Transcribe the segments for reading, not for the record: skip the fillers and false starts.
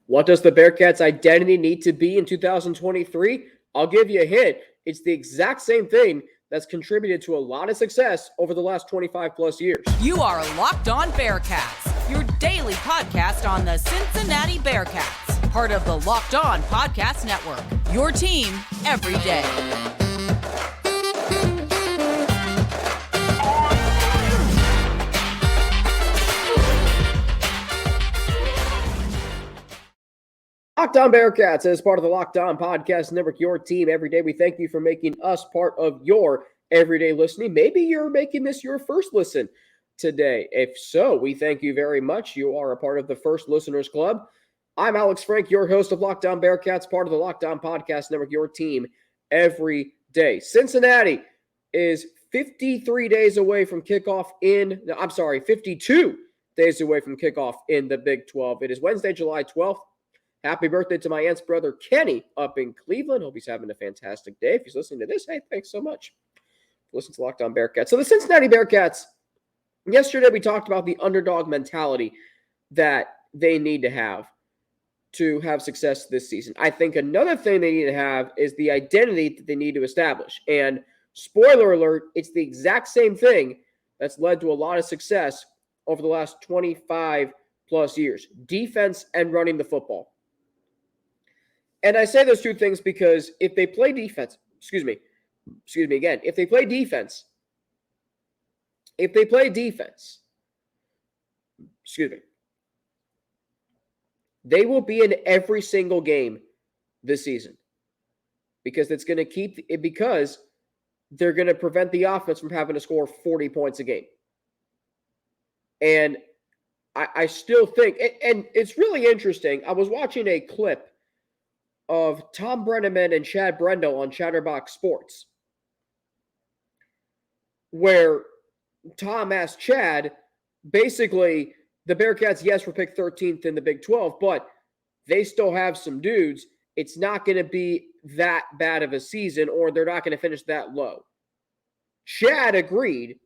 What does the Bearcats' identity need to be in 2023? I'll give you a hint. It's the exact same thing that's contributed to a lot of success over the last 25 plus years. You are Locked On Bearcats, your daily podcast on the Cincinnati Bearcats, part of the Locked On Podcast Network, your team every day. Locked On Bearcats is part of the Locked On Podcast Network, your team every day. We thank you for making us part of your everyday listening. Maybe you're making this your first listen today. If so, we thank you very much. You are a part of the First Listeners Club. I'm Alex Frank, your host of Locked On Bearcats, part of the Locked On Podcast Network, your team every day. Cincinnati is 52 days away from kickoff in the Big 12. It is Wednesday, July 12th. Happy birthday to my aunt's brother, Kenny, up in Cleveland. Hope he's having a fantastic day. If he's listening to this, hey, thanks so much. Listen to Locked On Bearcats. So the Cincinnati Bearcats, yesterday we talked about the underdog mentality that they need to have success this season. I think another thing they need to have is the identity that they need to establish. And spoiler alert, it's the exact same thing that's led to a lot of success over the last 25 plus years. Defense and running the football. And I say those two things because if they play defense, if they play defense, they will be in every single game this season because they're going to prevent the offense from having to score 40 points a game. And I still think, and it's really interesting. I was watching a clip of Tom Brenneman and Chad Brendel on Chatterbox Sports, where Tom asked Chad, basically, the Bearcats, yes, were picked 13th in the Big 12, but they still have some dudes. It's not going to be that bad of a season, or they're not going to finish that low. Chad agreed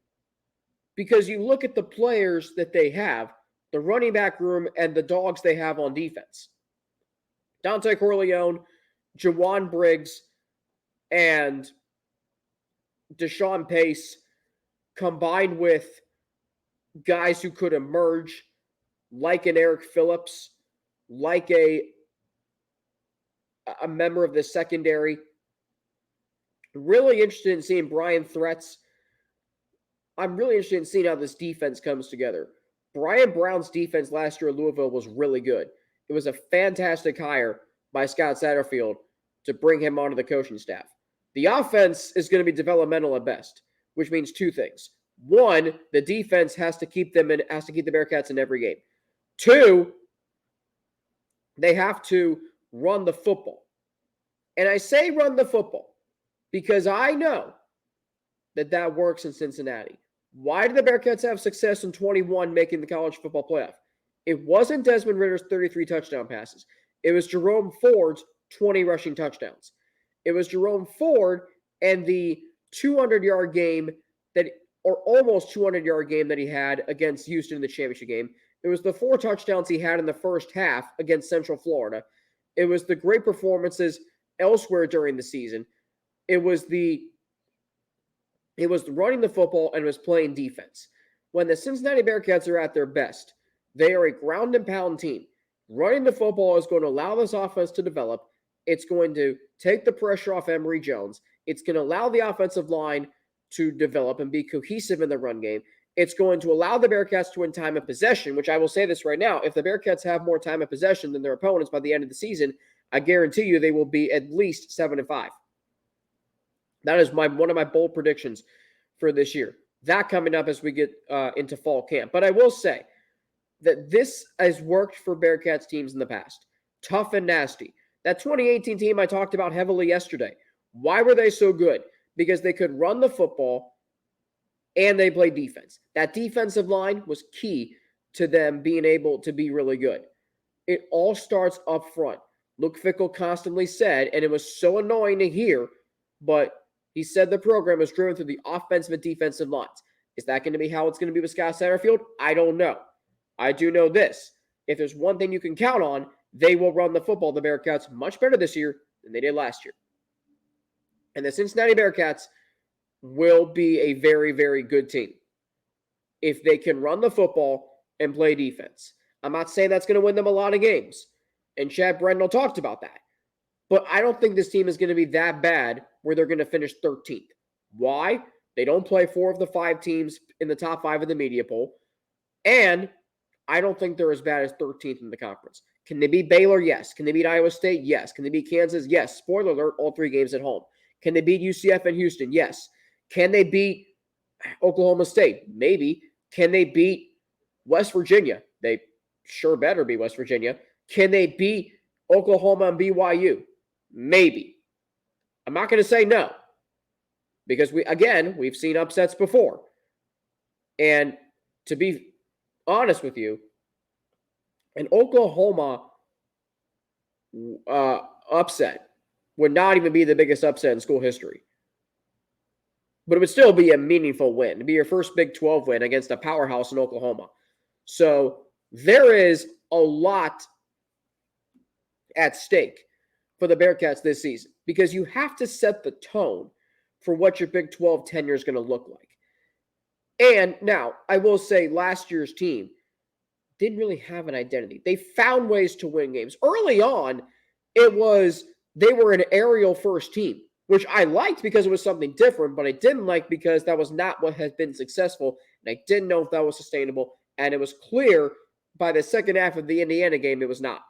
because you look at the players that they have, the running back room, and the dogs they have on defense. Dante Corleone, Jawan Briggs, and Deshaun Pace, combined with guys who could emerge, like an Eric Phillips, like a member of the secondary. Really interested in seeing Brian Threats. I'm really interested in seeing how this defense comes together. Brian Brown's defense last year at Louisville was really good. It was a fantastic hire by Scott Satterfield to bring him onto the coaching staff. The offense is going to be developmental at best, which means two things. One, the defense has to keep the Bearcats in every game. Two, they have to run the football. And I say run the football because I know that works in Cincinnati. Why did the Bearcats have success in 21 making the college football playoff? It wasn't Desmond Ritter's 33 touchdown passes. It was Jerome Ford's 20 rushing touchdowns. It was Jerome Ford and the 200-yard game almost 200-yard game that he had against Houston in the championship game. It was the 4 touchdowns he had in the first half against Central Florida. It was the great performances elsewhere during the season. It was running the football and it was playing defense. When the Cincinnati Bearcats are at their best, they are a ground and pound team. Running the football is going to allow this offense to develop. It's going to take the pressure off Emory Jones. It's going to allow the offensive line to develop and be cohesive in the run game. It's going to allow the Bearcats to win time of possession, which I will say this right now. If the Bearcats have more time of possession than their opponents by the end of the season, I guarantee you they will be at least 7-5. That is one of my bold predictions for this year. That coming up as we get into fall camp. But I will say that this has worked for Bearcats teams in the past. Tough and nasty. That 2018 team I talked about heavily yesterday. Why were they so good? Because they could run the football and they played defense. That defensive line was key to them being able to be really good. It all starts up front. Luke Fickell constantly said, and it was so annoying to hear, but he said the program is driven through the offensive and defensive lines. Is that going to be how it's going to be with Scott Satterfield? I don't know. I do know this. If there's one thing you can count on, they will run the football, the Bearcats, much better this year than they did last year. And the Cincinnati Bearcats will be a very, very good team if they can run the football and play defense. I'm not saying that's going to win them a lot of games, and Chad Brendel talked about that. But I don't think this team is going to be that bad where they're going to finish 13th. Why? They don't play 4 of the 5 teams in the top 5 of the media poll. And I don't think they're as bad as 13th in the conference. Can they beat Baylor? Yes. Can they beat Iowa State? Yes. Can they beat Kansas? Yes. Spoiler alert, all 3 games at home. Can they beat UCF and Houston? Yes. Can they beat Oklahoma State? Maybe. Can they beat West Virginia? They sure better be West Virginia. Can they beat Oklahoma and BYU? Maybe. I'm not going to say no. Because we've seen upsets before. And to be honest with you, an Oklahoma upset would not even be the biggest upset in school history. But it would still be a meaningful win. It'd be your first Big 12 win against a powerhouse in Oklahoma. So there is a lot at stake for the Bearcats this season because you have to set the tone for what your Big 12 tenure is going to look like. And now, I will say last year's team didn't really have an identity. They found ways to win games. Early on, they were an aerial first team, which I liked because it was something different, but I didn't like because that was not what had been successful, and I didn't know if that was sustainable, and it was clear by the second half of the Indiana game it was not.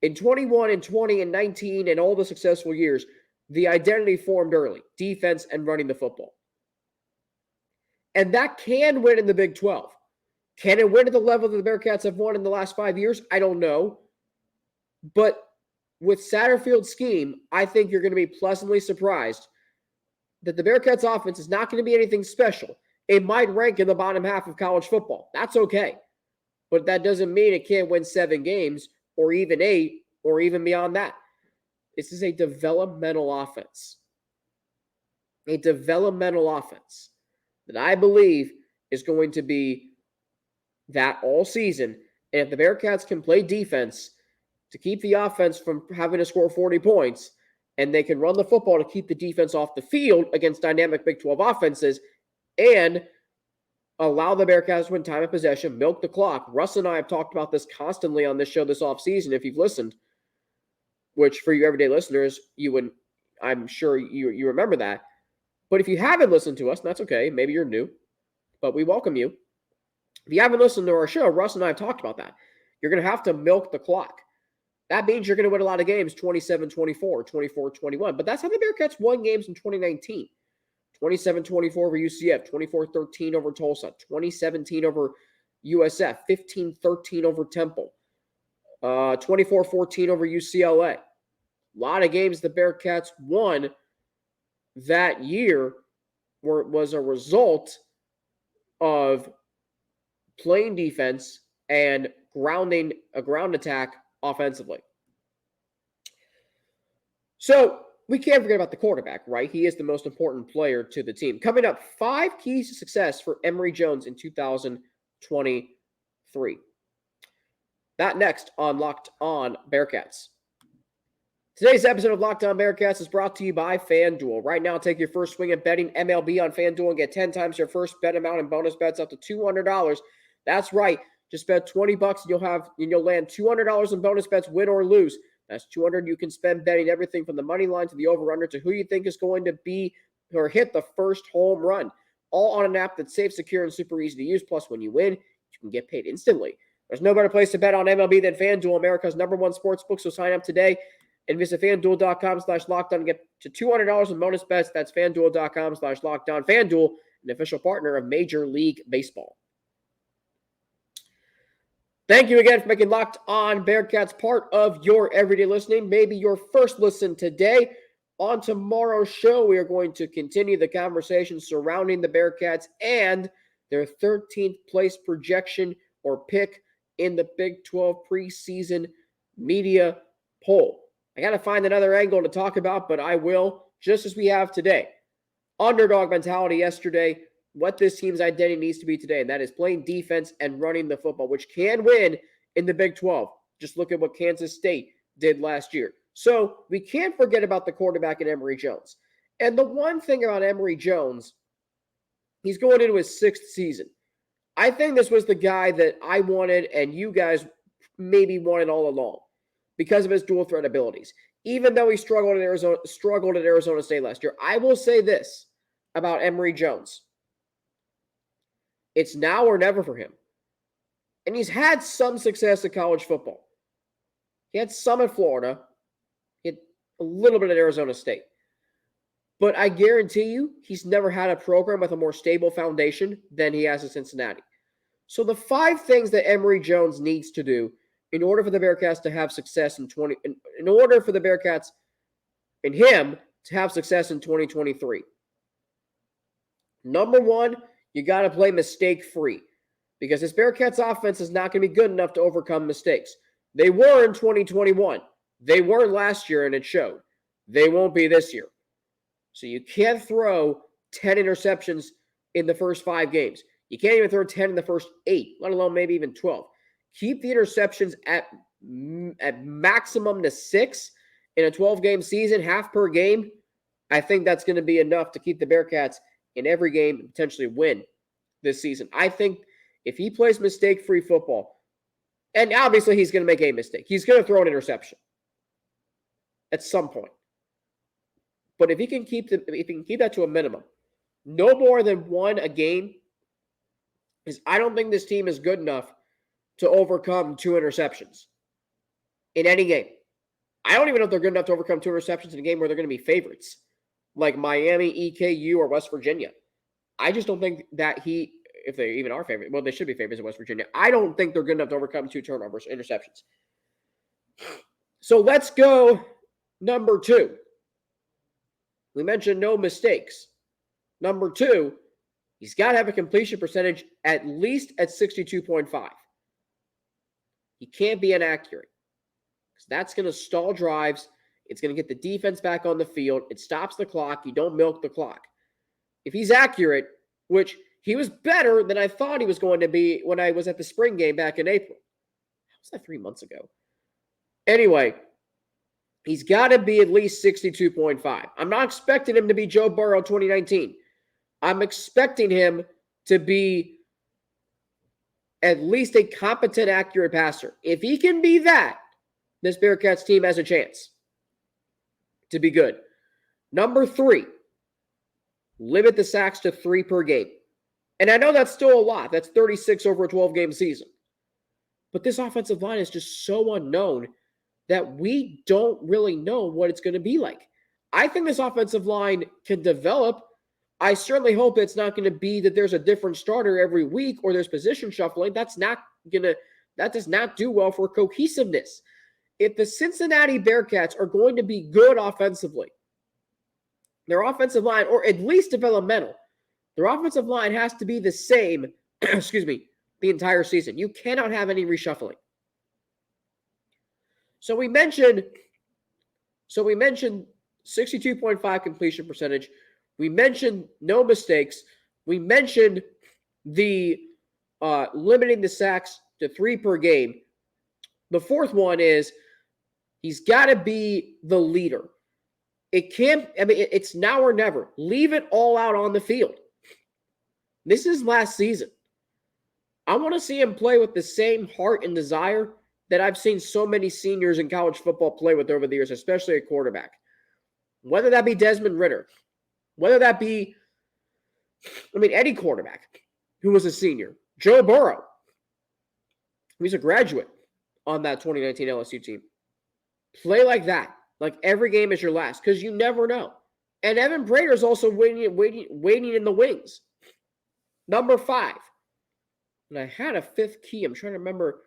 In 21 and 20 and 19 and all the successful years, the identity formed early, defense and running the football. And that can win in the Big 12. Can it win at the level that the Bearcats have won in the last 5 years? I don't know. But with Satterfield's scheme, I think you're going to be pleasantly surprised that the Bearcats offense is not going to be anything special. It might rank in the bottom half of college football. That's okay. But that doesn't mean it can't win 7 games or even 8 or even beyond that. This is a developmental offense. A developmental offense that I believe is going to be that all season. And if the Bearcats can play defense to keep the offense from having to score 40 points, and they can run the football to keep the defense off the field against dynamic Big 12 offenses, and allow the Bearcats to win time of possession, milk the clock. Russ and I have talked about this constantly on this show this offseason, if you've listened, which for you everyday listeners, I'm sure you remember that. But if you haven't listened to us, that's okay. Maybe you're new, but we welcome you. If you haven't listened to our show, Russ and I have talked about that. You're going to have to milk the clock. That means you're going to win a lot of games, 27-24, 24-21. But that's how the Bearcats won games in 2019. 27-24 over UCF, 24-13 over Tulsa, 2017 over USF, 15-13 over Temple, 24-14 over UCLA. A lot of games the Bearcats won that year was a result of playing defense and grounding a ground attack offensively. So we can't forget about the quarterback, right? He is the most important player to the team. Coming up, 5 keys to success for Emory Jones in 2023. That next on Locked On Bearcats. Today's episode of Locked On Bearcats is brought to you by FanDuel. Right now, take your first swing at betting MLB on FanDuel and get 10 times your first bet amount in bonus bets up to $200. That's right. Just bet $20 and you'll land $200 in bonus bets, win or lose. That's $200 you can spend betting everything from the money line to the over-under to who you think is going to be or hit the first home run. All on an app that's safe, secure, and super easy to use. Plus, when you win, you can get paid instantly. There's no better place to bet on MLB than FanDuel, America's #1 sportsbook. So sign up today and visit FanDuel.com/lockedon and get to $200 in bonus bets. That's FanDuel.com/lockedon. FanDuel, an official partner of Major League Baseball. Thank you again for making Locked On Bearcats part of your everyday listening, maybe your first listen today. On tomorrow's show, we are going to continue the conversation surrounding the Bearcats and their 13th place projection or pick in the Big 12 preseason media poll. I got to find another angle to talk about, but I will, just as we have today. Underdog mentality yesterday, what this team's identity needs to be today, and that is playing defense and running the football, which can win in the Big 12. Just look at what Kansas State did last year. So we can't forget about the quarterback in Emory Jones. And the one thing about Emory Jones, he's going into his 6th season. I think this was the guy that I wanted and you guys maybe wanted all along because of his dual threat abilities. Even though he struggled at Arizona State last year, I will say this about Emory Jones. It's now or never for him. And he's had some success in college football. He had some in Florida. He had a little bit at Arizona State. But I guarantee you, he's never had a program with a more stable foundation than he has at Cincinnati. So the 5 things that Emory Jones needs to do in order for the Bearcats to have success in order for the Bearcats and him to have success in 2023. Number 1, you got to play mistake-free because this Bearcats offense is not going to be good enough to overcome mistakes. They were in 2021. They weren't last year, and it showed. They won't be this year. So you can't throw 10 interceptions in the first 5 games. You can't even throw 10 in the first 8, let alone maybe even 12. Keep the interceptions at maximum to 6 in a 12-game season, half per game. I think that's going to be enough to keep the Bearcats in every game and potentially win this season. I think if he plays mistake-free football, and obviously he's going to make a mistake. He's going to throw an interception at some point. But if he can keep that to a minimum, no more than 1 a game, because I don't think this team is good enough to overcome 2 interceptions in any game. I don't even know if they're good enough to overcome 2 interceptions in a game where they're going to be favorites, like Miami, EKU, or West Virginia. I just don't think that if they even are favorites, well, they should be favorites in West Virginia. I don't think they're good enough to overcome 2 turnovers, interceptions. So let's go number 2. We mentioned no mistakes. Number 2, he's got to have a completion percentage at least at 62.5. He can't be inaccurate because that's going to stall drives. It's going to get the defense back on the field. It stops the clock. You don't milk the clock. If he's accurate, which he was better than I thought he was going to be when I was at the spring game back in April. How was that 3 months ago? Anyway, he's got to be at least 62.5. I'm not expecting him to be Joe Burrow 2019. I'm expecting him to be at least a competent, accurate passer. If he can be that, this Bearcats team has a chance to be good. Number 3, limit the sacks to 3 per game. And I know that's still a lot. That's 36 over a 12-game season. But this offensive line is just so unknown that we don't really know what it's going to be like. I think this offensive line can develop. I certainly hope it's not going to be that there's a different starter every week or there's position shuffling. That does not do well for cohesiveness. If the Cincinnati Bearcats are going to be good offensively, their offensive line, or at least developmental, their offensive line has to be the same, the entire season. You cannot have any reshuffling. So we mentioned 62.5 completion percentage. We mentioned no mistakes. We mentioned the limiting the sacks to 3 per game. The 4th one is he's got to be the leader. It's now or never. Leave it all out on the field. This is last season. I want to see him play with the same heart and desire that I've seen so many seniors in college football play with over the years, especially at quarterback. Whether that be Desmond Ridder, whether that be, any quarterback who was a senior, Joe Burrow, he's a graduate on that 2019 LSU team. Play like that, like every game is your last, because you never know. And Evan Prater's also waiting in the wings. Number 5. And I had a 5th key. I'm trying to remember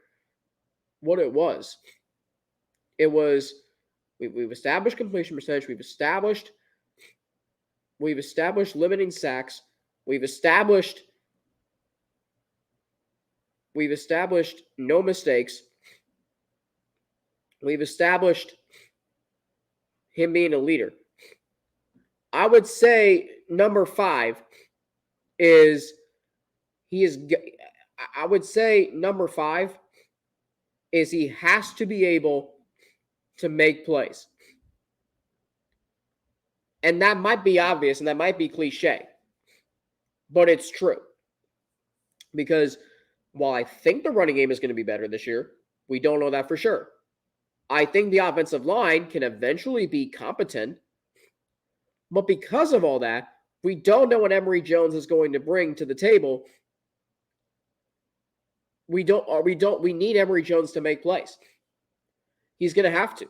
what it was. It was, we've established completion percentage. We've established limiting sacks. We've established no mistakes. We've established him being a leader. I would say number 5 is number 5 is he has to be able to make plays. And that might be obvious and that might be cliche, but it's true. Because while I think the running game is going to be better this year, we don't know that for sure. I think the offensive line can eventually be competent, but because of all that, we don't know what Emory Jones is going to bring to the table. We need Emory Jones to make plays. He's going to have to.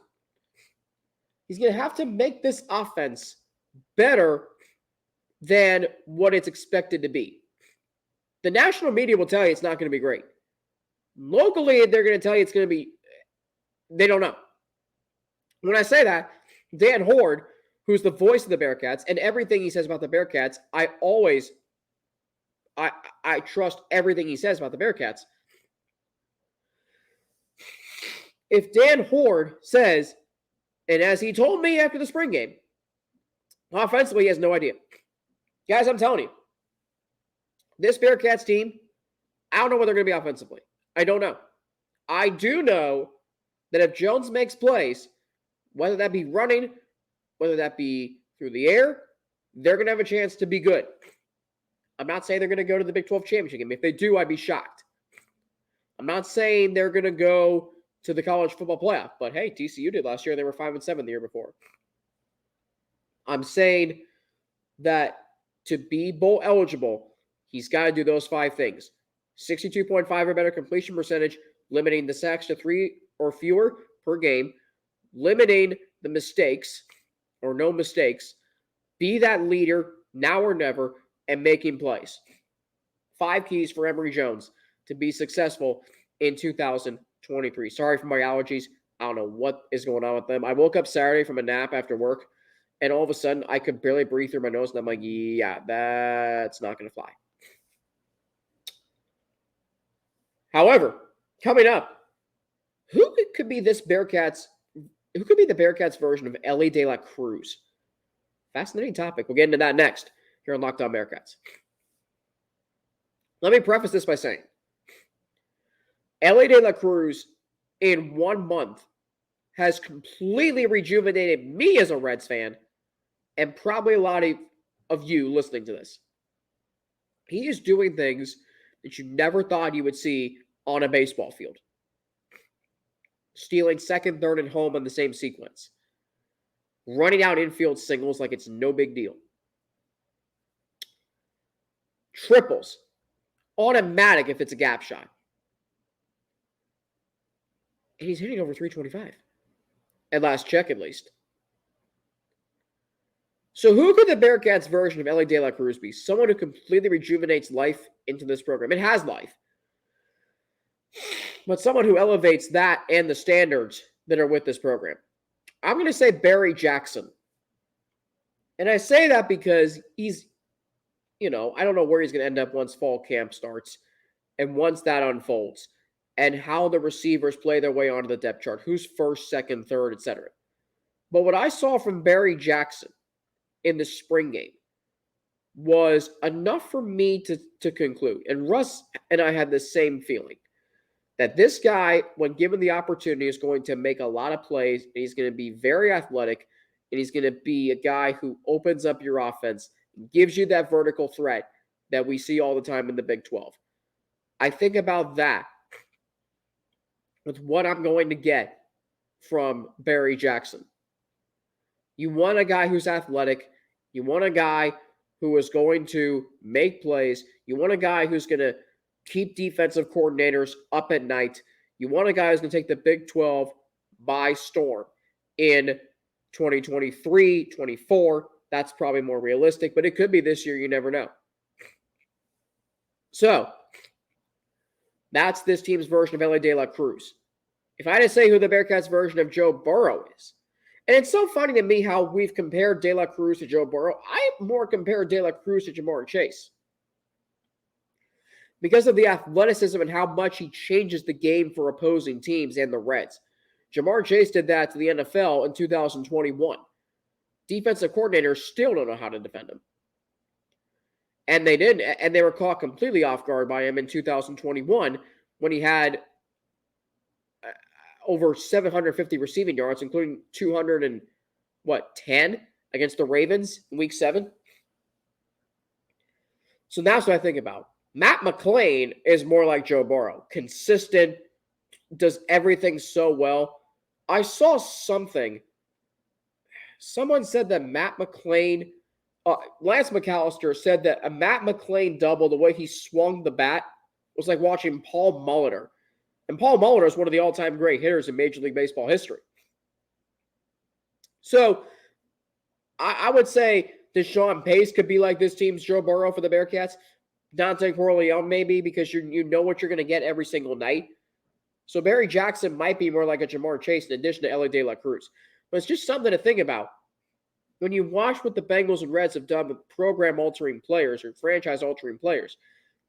He's going to have to make this offense better than what it's expected to be. The national media will tell you it's not going to be great. Locally, they're going to tell you it's going to be, they don't know. When I say that, Dan Horde, who's the voice of the Bearcats, and everything he says about the Bearcats, I trust everything he says about the Bearcats. If Dan Horde says, and as he told me after the spring game, offensively, he has no idea. Guys, I'm telling you, this Bearcats team, I don't know where they're going to be offensively. I don't know. I do know that if Jones makes plays, whether that be running, whether that be through the air, they're going to have a chance to be good. I'm not saying they're going to go to the Big 12 championship game. If they do, I'd be shocked. I'm not saying they're going to go to the college football playoff, but hey, TCU did last year. They were 5-7 the year before. I'm saying that to be bowl eligible, he's got to do those 5 things. 62.5 or better completion percentage, limiting the sacks to 3 or fewer per game, limiting the mistakes or no mistakes, be that leader now or never, and making plays. 5 keys for Emory Jones to be successful in 2023. Sorry for my allergies. I don't know what is going on with them. I woke up Saturday from a nap after work, and all of a sudden, I could barely breathe through my nose, and I'm like, yeah, that's not going to fly. However, coming up, who could be the Bearcats version of Elly De La Cruz? Fascinating topic. We'll get into that next here on Locked On Bearcats. Let me preface this by saying, Elly De La Cruz, in 1 month, has completely rejuvenated me as a Reds fan, and probably a lot of you listening to this. He is doing things that you never thought you would see on a baseball field. Stealing second, third, and home in the same sequence. Running out infield singles like it's no big deal. Triples. Automatic if it's a gap shot. And he's hitting over 325. At last check, at least. So who could the Bearcats version of Elly De La Cruz be? Someone who completely rejuvenates life into this program. It has life. But someone who elevates that and the standards that are with this program. I'm going to say Barry Jackson. And I say that because he's, I don't know where he's going to end up once fall camp starts and once that unfolds and how the receivers play their way onto the depth chart, who's first, second, third, etc. But what I saw from Barry Jackson in the spring game was enough for me to conclude. And Russ and I had the same feeling that this guy, when given the opportunity, is going to make a lot of plays. And he's going to be very athletic. And he's going to be a guy who opens up your offense, gives you that vertical threat that we see all the time in the Big 12. I think about that with what I'm going to get from Barry Jackson. You want a guy who's athletic. You want a guy who is going to make plays. You want a guy who's going to keep defensive coordinators up at night. You want a guy who's going to take the Big 12 by storm in 2023, 24. That's probably more realistic, but it could be this year. You never know. So, that's this team's version of Elly De La Cruz. If I had to say who the Bearcats version of Joe Burrow is, and it's so funny to me how we've compared De La Cruz to Joe Burrow. I more compared De La Cruz to Jamar Chase because of the athleticism and how much he changes the game for opposing teams and the Reds. Jamar Chase did that to the NFL in 2021. Defensive coordinators still don't know how to defend him. And they didn't, and they were caught completely off guard by him in 2021 when he had over 750 receiving yards, including 210 against the Ravens in Week 7. So that's what I think about. Matt McClain is more like Joe Burrow. Consistent, does everything so well. I saw something. Someone said that Matt McClain, Lance McAllister said that a Matt McClain double, the way he swung the bat, was like watching Paul Molitor. And Paul Molitor is one of the all-time great hitters in Major League Baseball history. So I would say Deshaun Pace could be like this team's Joe Burrow for the Bearcats. Dante Corleone maybe, because you know what you're going to get every single night. So Barry Jackson might be more like a Jamar Chase in addition to Elly De La Cruz. But it's just something to think about. When you watch what the Bengals and Reds have done with program-altering players or franchise-altering players,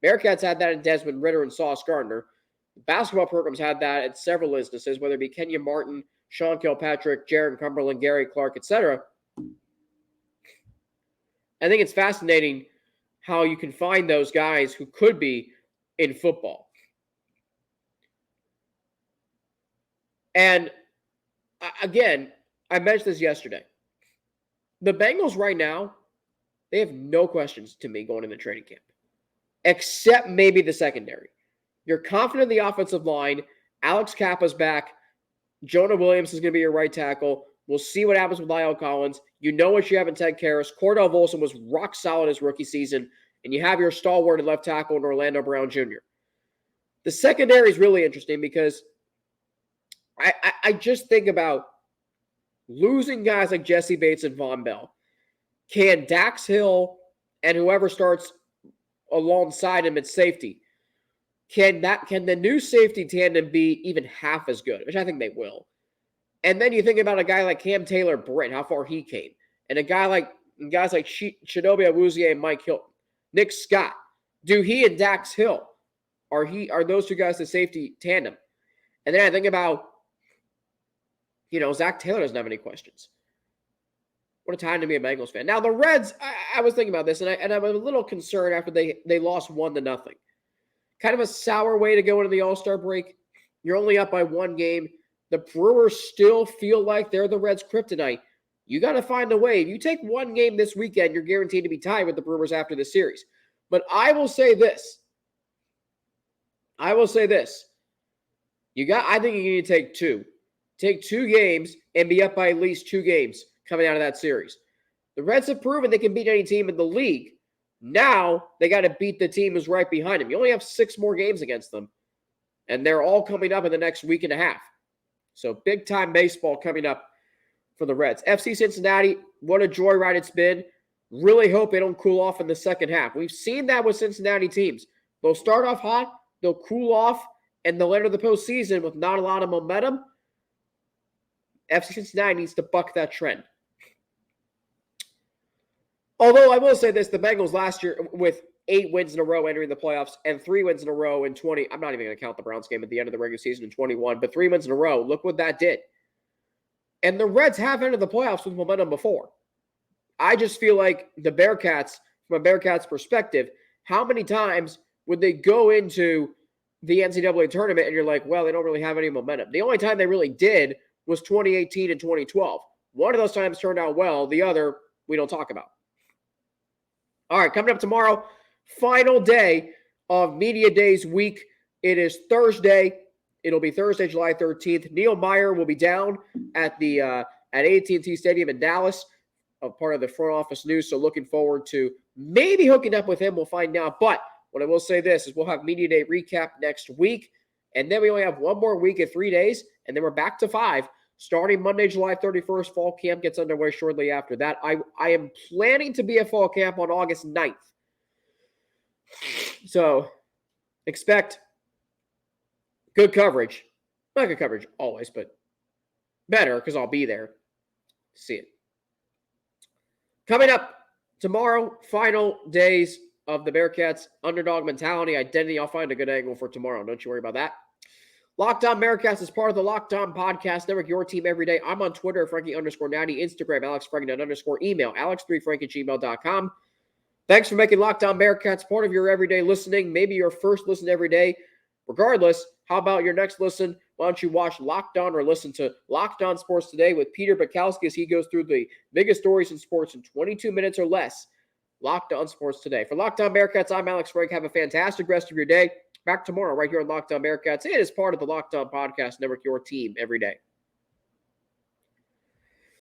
Bearcats had that in Desmond Ridder and Sauce Gardner. Basketball programs had that at several instances, whether it be Kenya Martin, Sean Kilpatrick, Jaron Cumberland, Gary Clark, etc. I think it's fascinating how you can find those guys who could be in football. And again, I mentioned this yesterday. The Bengals right now, they have no questions to me going into training camp, except maybe the secondary. You're confident in the offensive line. Alex Kappa's back. Jonah Williams is going to be your right tackle. We'll see what happens with Lyle Collins. You know what you have in Ted Karras. Cordell Volson was rock solid his rookie season. And you have your stalwart at left tackle in Orlando Brown Jr. The secondary is really interesting because I just think about losing guys like Jesse Bates and Von Bell. Can Dax Hill and whoever starts alongside him at safety, can the new safety tandem be even half as good? Which I think they will. And then you think about a guy like Cam Taylor-Britt, how far he came. And guys like Chidobe Awuzie and Mike Hilton. Nick Scott. Do he and Dax Hill, are those two guys the safety tandem? And then I think about, Zach Taylor doesn't have any questions. What a time to be a Bengals fan. Now, the Reds, I was thinking about this, and I'm a little concerned after they lost 1-0. Kind of a sour way to go into the All-Star break. You're only up by one game. The Brewers still feel like they're the Reds' kryptonite. You got to find a way. If you take one game this weekend, you're guaranteed to be tied with the Brewers after the series. But I will say this. I think you need to take two. Take 2 games and be up by at least 2 games coming out of that series. The Reds have proven they can beat any team in the league. Now they got to beat the team who's right behind them. You only have 6 more games against them. And they're all coming up in the next week and a half. So big-time baseball coming up for the Reds. FC Cincinnati, what a joyride it's been. Really hope they don't cool off in the second half. We've seen that with Cincinnati teams. They'll start off hot, they'll cool off, and they'll enter the postseason with not a lot of momentum. FC Cincinnati needs to buck that trend. Although I will say this, the Bengals last year with 8 wins in a row entering the playoffs and 3 wins in a row in 20. I'm not even going to count the Browns game at the end of the regular season in 21, but 3 wins in a row. Look what that did. And the Reds have entered the playoffs with momentum before. I just feel like the Bearcats, from a Bearcats perspective, how many times would they go into the NCAA tournament and you're like, well, they don't really have any momentum. The only time they really did was 2018 and 2012. One of those times turned out well. The other, we don't talk about. All right, coming up tomorrow, final day of Media Days week. It is Thursday. It'll be Thursday, July 13th. Neil Meyer will be down at the at AT&T Stadium in Dallas, a part of the front office news. So looking forward to maybe hooking up with him. We'll find out. But what I will say this is we'll have Media Day recap next week. And then we only have one more week at 3 days. And then we're back to 5. Starting Monday, July 31st, fall camp gets underway shortly after that. I am planning to be at fall camp on August 9th. So expect good coverage. Not good coverage always, but better because I'll be there to see it. Coming up tomorrow, final days of the Bearcats. Underdog mentality, identity. I'll find a good angle for tomorrow. Don't you worry about that. Locked On Bearcats is part of the Locked On Podcast Network, your team every day. I'm on Twitter, Frankie_Natty, Instagram, AlexFrankie_, email, alex3frank@gmail.com. Thanks for making Locked On Bearcats part of your everyday listening, maybe your first listen every day. Regardless, how about your next listen why don't you watch Locked On or listen to Locked On Sports Today with Peter Bukowski as he goes through the biggest stories in sports in 22 minutes or less. Locked On Sports Today. For Locked On Bearcats, I'm Alex Frank. Have a fantastic rest of your day. Back tomorrow right here on Locked On Bearcats. It is part of the Locked On Podcast Network, your team every day.